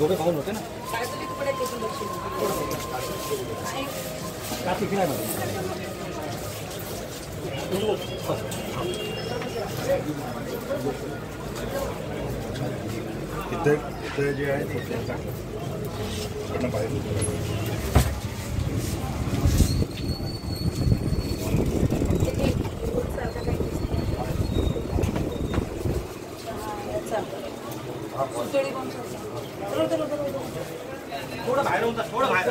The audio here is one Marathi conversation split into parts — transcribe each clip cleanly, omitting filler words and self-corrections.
दोघे पाहून होते ना इथे जे आहे थोड़ा बाहर होता थोड़ा बाहर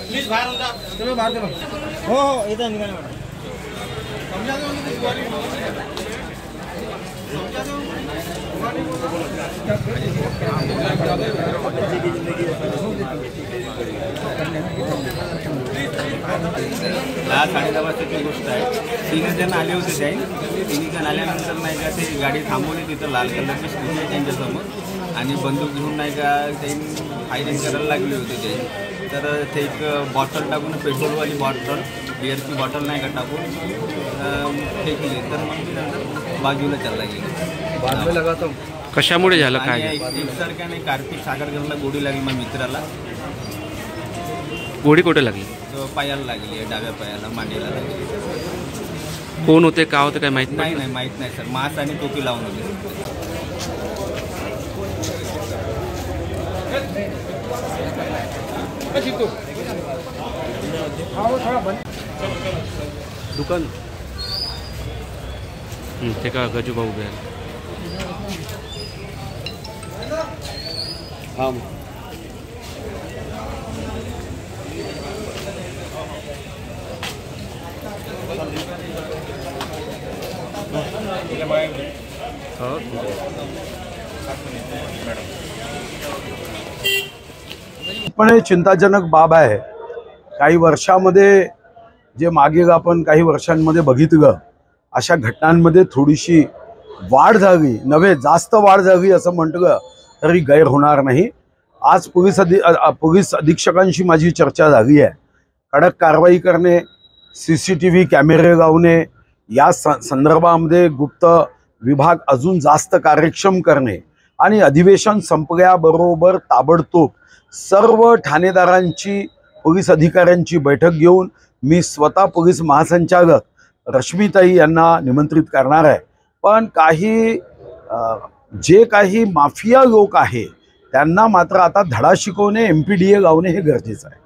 प्लीज बाहर होता चलो बाहर चलो हो इधर निकल समझा दो आज 10:30 वाजताची गोष्ट आहे. 3 जण आले होते जाईल. 3 जण आल्यानंतर नाही का ते गाडी थांबवली तिथं लाल कलरची स्कूटी आहे त्यांच्यासमोर आणि बंदूक घेऊन नाही का त्यांनी फायरिंग करायला लागले होते ते. तर ते एक बॉटल टाकून पेट्रोलवाली बॉटल बिअरची बॉटल नाही का टाकून फेकली. तर मग ती नंतर बाजूला चालला गेली. बाजूला लगा तो कशामुळे झालं काय? एकसारख्याने कार्तिक सागरकरला गोडी लागली माझ्या मित्राला. गोडी कुठे लागली? पायाला लागली आहे, डाव्या पायाला मांडीला लागली. कोण होते का होते काय माहित नाही नाही माहीत नाही सर. मास्क आणि टोपी लावून होते. दुकान ते का गजूबा उभे आहे. हाँ पण हे चिंताजनक बाब आहे. काही वर्षामध्ये जे मागे आपण काही वर्षांमध्ये बघितलं अशा घटनांमध्ये थोडीशी वाढ झाली नव्हे जास्त वाढ झाली असं म्हटलं तरी गैर होणार नाही. आज पोलीस अधीक्षकांशी माझी चर्चा झाली आहे. कडक कारवाई करणे, CCTV कॅमेरे लावणे, या संदर्भामध्ये गुप्त विभाग अजून जास्त कार्यक्षम करणे आणि अधिवेशन संपल्याबरोबर ताबडतोब सर्व ठाणेदारांची पोलीस अधिकाऱ्यांची बैठक घेऊन मी स्वतः पोलीस महासंचालक रश्मीताई यांना निमंत्रित करणार आहे. पण जे काही माफिया लोक आहे त्यांना मात्र आता धडा शिकवणे, MPDA लावणे हे गरजेचं आहे.